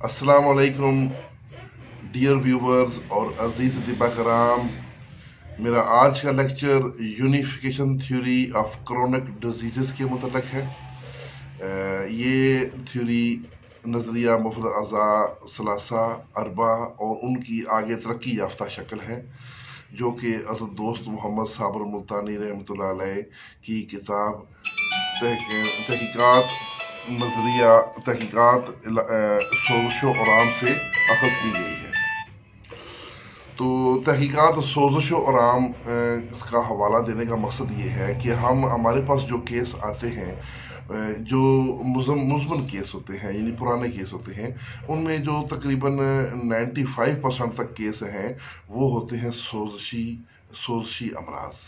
अस्सलाम वालेकुम dear viewers और अजीज अतिबा कराम। मेरा आज का lecture unification theory of chronic disease के मुतल्लिक़ है। ये थ्योरी नज़रिया मुफ़द अज़ा सलासा अरबा और उनकी आगे तरक्की याफ्ता शक्ल है, जो कि असद दोस्त मोहम्मद साबर मुल्तानी रहमतुल्लाह अलैह की किताब तहकीकात नज़रिया तहकीकात सोज़श व आराम से अखज़ की गई है। तो तहकीकात सोज़श व आराम का हवाला देने का मकसद ये है कि हमारे पास जो केस आते हैं, जो मुज़मन केस होते हैं यानी पुराने केस होते हैं, उनमें जो तकरीबन 95% तक केस हैं वो होते हैं सोज़शी अमराज।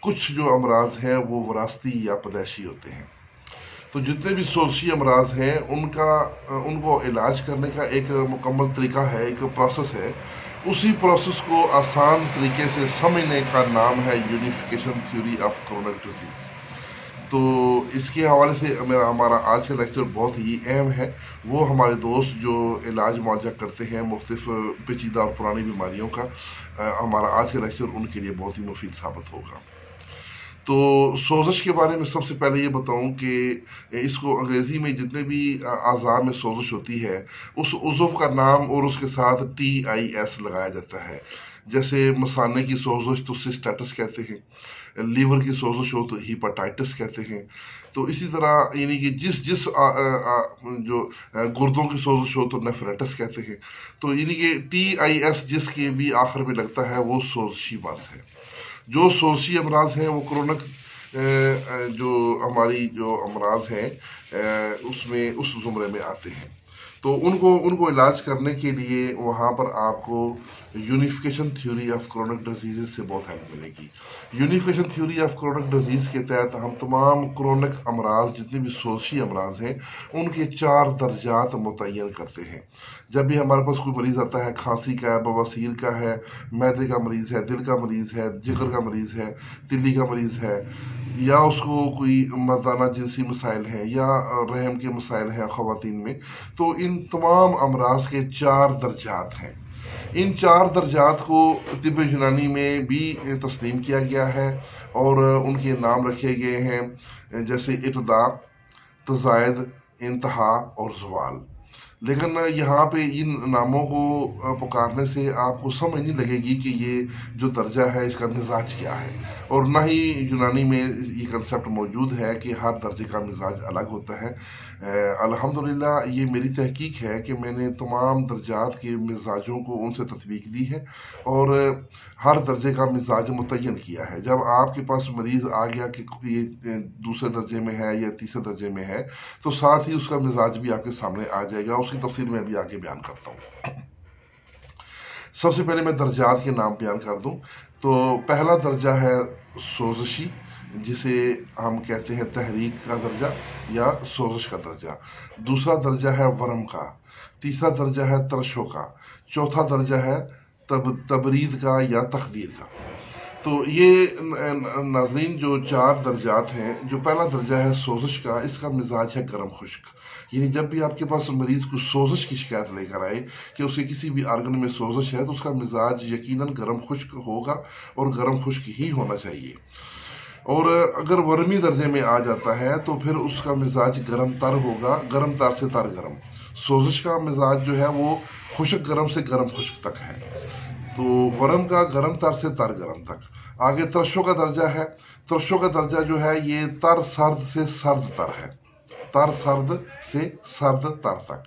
कुछ जो अमराज हैं वो वरासती या पैदाइशी होते हैं। तो जितने भी सोज़शी अमराज हैं उनको इलाज करने का एक मुकम्मल तरीका है, एक प्रोसेस है। उसी प्रोसेस को आसान तरीके से समझने का नाम है unification theory of chronic disease. तो इसके हवाले से हमारा आज का लेक्चर बहुत ही अहम है। वो हमारे दोस्त जो इलाज मुआवजा करते हैं मुख्तलिफ पेचीदा और पुरानी बीमारियों का, हमारा आज का लेक्चर उनके लिए बहुत ही मुफीद साबित होगा। तो सोज़श के बारे में सबसे पहले ये बताऊं कि इसको अंग्रेज़ी में जितने भी आज़ा में सोज़श होती है, उस उज़्व का नाम और उसके साथ TIS लगाया जाता है। जैसे मसाने की सोज़श तो सिस्टाइटिस कहते हैं, लीवर की सोज़श हो तो हिपेटाइटिस कहते हैं। तो इसी तरह यानी कि जिस जो गुर्दों की सोज़श हो तो नेफ्राइटिस कहते हैं। तो यानी कि TIS जिसके भी आखिर में लगता है वो सोज़शी मर्ज़ है। जो सोज़शी अमराज हैं वो क्रोनिक जो हमारी जो अमराज हैं उसमें उस ज़ुमरे में आते हैं। तो उनको इलाज करने के लिए वहाँ पर आपको unification theory of chronic disease से बहुत हेल्प मिलेगी। Unification theory of chronic disease के तहत हम तमाम क्रोनिक अमराज जितने भी सोज़शी अमराज हैं उनके 4 दर्जात मुतय्यन करते हैं। जब भी हमारे पास कोई मरीज़ आता है, खांसी का है, बवासीर का है, मैदे का मरीज़ है, दिल का मरीज़ है, जिगर का मरीज़ है, तिल्ली का मरीज़ है, या उसको कोई मर्दाना जिनसी मसाइल हैं या रहम के मसाइल हैं ख़वातीन में, तो इन तमाम अमराज के 4 दर्जात हैं। इन 4 दर्जात को तिब्ब यूनानी में भी तस्लीम किया गया है और उनके नाम रखे गए हैं, जैसे इब्तिदा, तज़ायद, इंतहा और ज़वाल। लेकिन यहाँ पे इन नामों को पुकारने से आपको समझ नहीं लगेगी कि ये जो दर्जा है इसका मिजाज क्या है, और ना ही यूनानी में ये कंसेप्ट मौजूद है कि हर दर्जे का मिजाज अलग होता है। अल्हम्दुलिल्लाह ये मेरी तहकीक है कि मैंने तमाम दर्जात के मिजाजों को उनसे तत्वीक दी है और हर दर्जे का मिजाज मुतय्यन किया है। जब आपके पास मरीज़ आ गया कि ये दूसरे दर्जे में है या तीसरे दर्जे में है, तो साथ ही उसका मिजाज भी आपके सामने आ जाएगा। उसकी तफसील में भी आगे बयान करता हूँ। सबसे पहले मैं दर्जात के नाम बयान कर दूं। तो पहला दर्जा है सोज़शी, जिसे हम कहते हैं तहरीक का दर्जा या सोज़श का दर्जा। दूसरा दर्जा है वरम का। तीसरा दर्जा है तरशो का। चौथा दर्जा है तबरीद का या तखदीर का। तो ये नाज़रीन जो 4 दर्जात हैं, जो पहला दर्जा है सोज़श का, इसका मिजाज है गर्म खुश्क। यानी जब भी आपके पास मरीज़ को सोज़श की शिकायत लेकर आए कि उसके किसी भी आर्गन में सोज़श है, तो उसका मिजाज यकीनन गर्म खुश्क होगा और गर्म खुश्क ही होना चाहिए। और अगर वर्मी दर्जे में आ जाता है तो फिर उसका मिजाज गर्म तर होगा, गर्म तर से तर गर्म। सोज़श का मिजाज जो है वो खुश्क गर्म से गर्म खुश्क तक है। तो वरम का गर्म तर से तर गर्म तक। आगे तरशो का दर्जा है। तरशो का दर्जा जो है ये तर सर्द से सर्द तर है, तर सर्द से सर्द तर तक।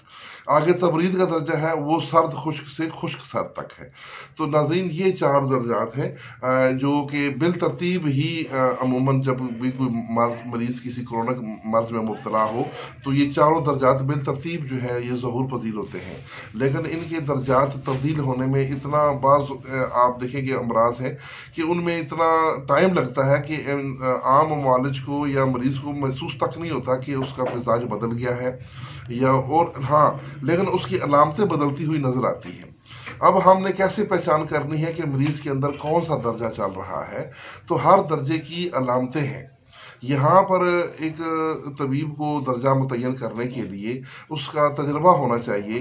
आगे तबरीद का दर्जा है वो सर्द खुश्क से खुश्क सर्द तक है। तो नाज़रीन ये 4 दर्जात हैं जो कि बिल तरतीब ही अमूमन जब भी कोई मरीज़ किसी क्रोनिक मर्ज़ में मुब्तला हो तो ये 4 दर्जात बिल तरतीब जो है ये ज़हूर पजीर होते हैं। लेकिन इनके दर्जात तब्दील होने में इतना बाज़ आप देखेंगे अमराज हैं कि उनमें इतना टाइम लगता है कि आम मुआलिज को या मरीज़ को महसूस तक नहीं होता कि उसका मिजाज बदल गया है या और हाँ, लेकिन उसकी अलामतें बदलती हुई नजर आती हैं। अब हमने कैसे पहचान करनी है कि मरीज के अंदर कौन सा दर्जा चल रहा है? तो हर दर्जे की अलामतें हैं। यहाँ पर एक तबीब को दर्जा मुतय्यन करने के लिए उसका तजर्बा होना चाहिए,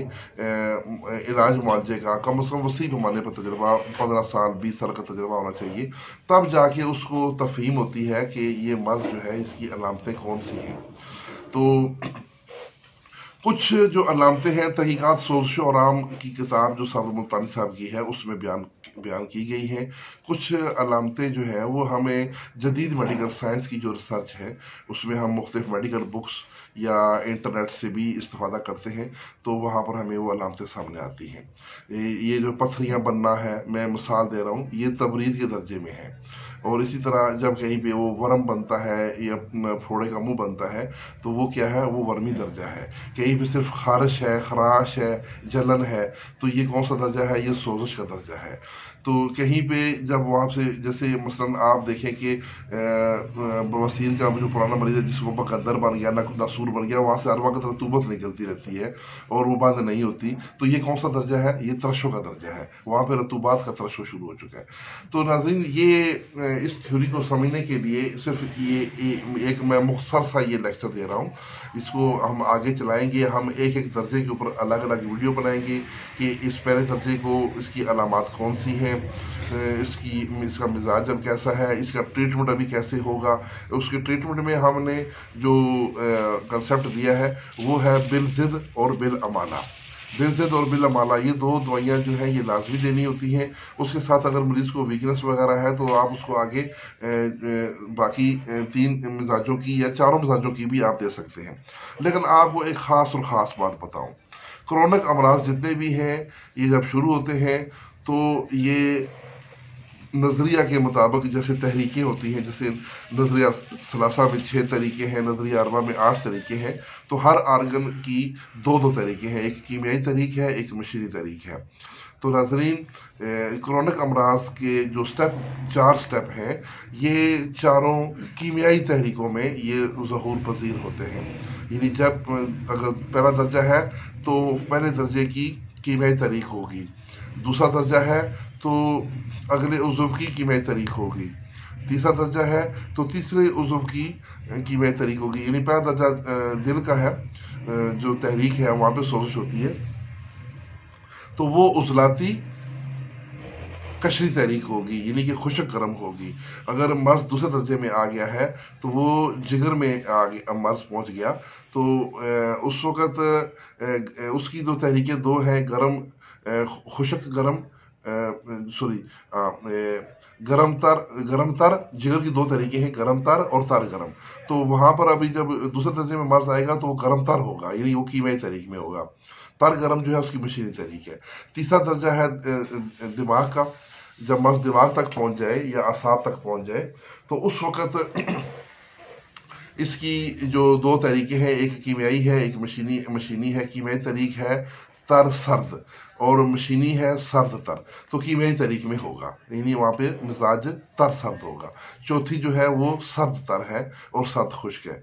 इलाज मुआवजे का कम से कम वसी पैमाने पर तजर्बा, 15 साल 20 साल का तजर्बा होना चाहिए। तब जाके उसको तफहीम होती है कि ये मर्ज़ जो है इसकी अलामतें कौन सी हैं। तो कुछ जो अलामतें हैं तहकीकात सोज़श व आराम की किताब जो साबिर मुल्तानी साहब की है उसमें बयान की गई हैं। कुछ अलामतें जो है वो हमें जदीद मेडिकल साइंस की जो रिसर्च है उसमें हम मुख्तलिफ मेडिकल बुक्स या इंटरनेट से भी इस्तेफादा करते हैं, तो वहाँ पर हमें वो अलामतें सामने आती हैं। ये जो पथरियाँ बनना है, मैं मिसाल दे रहा हूँ, ये तबरीद के दर्जे में है। और इसी तरह जब कहीं पे वो वर्म बनता है या फोड़े का मुंह बनता है तो वो क्या है, वो वर्मी दर्जा है। कहीं पे सिर्फ खारिश है, खराश है, जलन है, तो ये कौन सा दर्जा है, ये सोजिश का दर्जा है। तो कहीं पे जब वहाँ से जैसे मसलन आप देखें कि बवासीर का जो पुराना मरीज है जिसको बकदर बन गया, नासूर बन गया, वहाँ से हर वक्त रतूबत निकलती रहती है और वो बंद नहीं होती, तो ये कौन सा दर्जा है, ये तरशो का दर्जा है। वहाँ पे रतूबात का तरशो शुरू हो चुका है। तो नाज़रीन ये इस थ्योरी को समझने के लिए सिर्फ ये एक मैं मुख्तसर सा ये लेक्चर दे रहा हूँ, इसको हम आगे चलाएंगे। हम एक एक दर्जे के ऊपर अलग अलग वीडियो बनाएंगे कि इस पहले दर्जे को इसकी अलामात कौन सी हैं, इसका मिजाज अब कैसा है, इसका ट्रीटमेंट अभी कैसे होगा। उसके ट्रीटमेंट में हमने जो कंसेप्ट दिया है वो है बिल-ज़िद और बिल-अमाला। बिल-ज़िद और बिल-अमाला ये दो दवाइयाँ जो हैं ये लाजमी देनी होती हैं। उसके साथ अगर मरीज़ को वीकनेस वगैरह है तो आप उसको आगे बाकी 3 मिजाजों की या 4 मिजाजों की भी आप दे सकते हैं। लेकिन आपको एक ख़ास और ख़ास बात बताऊँ, क्रोनिक अमराज जितने भी हैं ये जब शुरू होते हैं तो ये नज़रिया के मुताबिक जैसे तहरीकें होती हैं, जैसे नज़रिया सलासा में 6 तरीके हैं, नज़रिया अरबा में 8 तरीके हैं, तो हर आर्गन की 2-2 तरीके हैं, एक कीमियाई तरीक है, एक मशीनी तरीक है। तो नाज़रीन क्रोनिक अमराज के जो 4 स्टेप हैं ये चारों कीमियाई तहरीकों में ये ज़हूर पज़ीर होते हैं। यानी जब अगर पहला दर्जा है तो पहले दर्जे की कीमियाई तरीक होगी, दूसरा दर्जा है तो अगले उज़्व की कीमियाई तरीक होगी, तीसरा दर्जा है तो तीसरे उज़्व की कीमियाई तरीक होगी। यानी पहला दर्जा दिल का है, जो तहरीक है वहाँ पे सोजिश होती है, तो वो उजलाती कशरी तहरीक होगी, यानी कि खुशक गर्म होगी। अगर मर्ज़ दूसरे दर्जे में आ गया है तो वो जिगर में मर्ज़ पहुँच गया, तो उस वक़्त उसकी दो तहरीकें दो हैं, खुशक गर्म गरम तर जिगर की 2 तरीके हैं, गरम तर और तर गरम। तो वहाँ पर अभी जब दूसरे दर्जे में मर्ज़ आएगा तो वो गरम तर होगा, यानी वो कीमियाई तरीक में होगा। तर गरम जो है उसकी मशीनी तरीक है। तीसरा दर्जा है दिमाग का। जब मर्ज़ दिमाग तक पहुँच जाए या असाब तक पहुँच जाए तो उस वक़्त इसकी जो 2 तरीके हैं, एक कीमियाई है, एक मशीनी है। कीमियाई तरीक है तर सर्द और मशीनी है सर्द तर, तो कीमियाई तरीक में होगा, यानी वहाँ पे मिजाज तर सर्द होगा। चौथी जो है वो सर्द तर है और सर्द खुश्क है,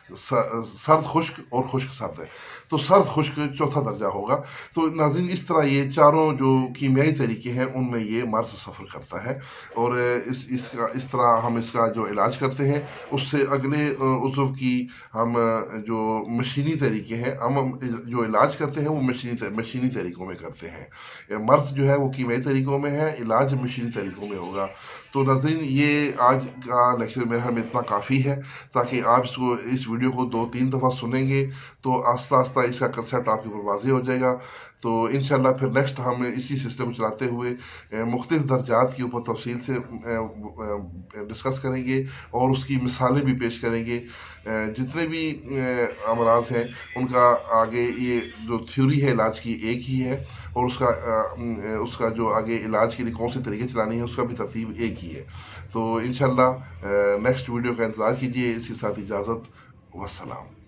सर्द खुश्क और खुश्क सर्द है, तो सर्द खुश्क चौथा दर्जा होगा। तो नाज़रीन इस तरह ये चारों जो कीमियाई तरीके हैं उनमें ये मर्ज़ सफ़र करता है और इस तरह हम इसका जो इलाज करते हैं उससे अगले उज़्व की हम जो मशीनी तरीके हैं हम जो इलाज करते हैं वो मशीनी तरीकों में करते हैं। मर्ज़ जो है वो कीमियाई तरीकों में है, इलाज मशीनी तरीकों में होगा। तो नाज़रीन ये आज का लेक्चर मेरे में इतना काफ़ी है, ताकि आप इस वीडियो को 2-3 दफ़ा सुनेंगे तो आस्ता आस्ता इसका कंसेप्ट आपके ऊपर वाज़ेह हो जाएगा। तो इंशाल्लाह फिर नेक्स्ट हम इसी सिस्टम को चलाते हुए मुख्तलिफ दर्जात के ऊपर तफसील से डिस्कस करेंगे और उसकी मिसालें भी पेश करेंगे। जितने भी अमराज हैं उनका आगे ये जो थ्योरी है इलाज की एक ही है और उसका जो आगे इलाज के लिए कौन से तरीके चलानी है उसका भी तरतीब एक ही है। तो इंशाल्लाह नेक्स्ट वीडियो का इंतज़ार कीजिए। इसके साथ इजाज़त, वस्सलाम।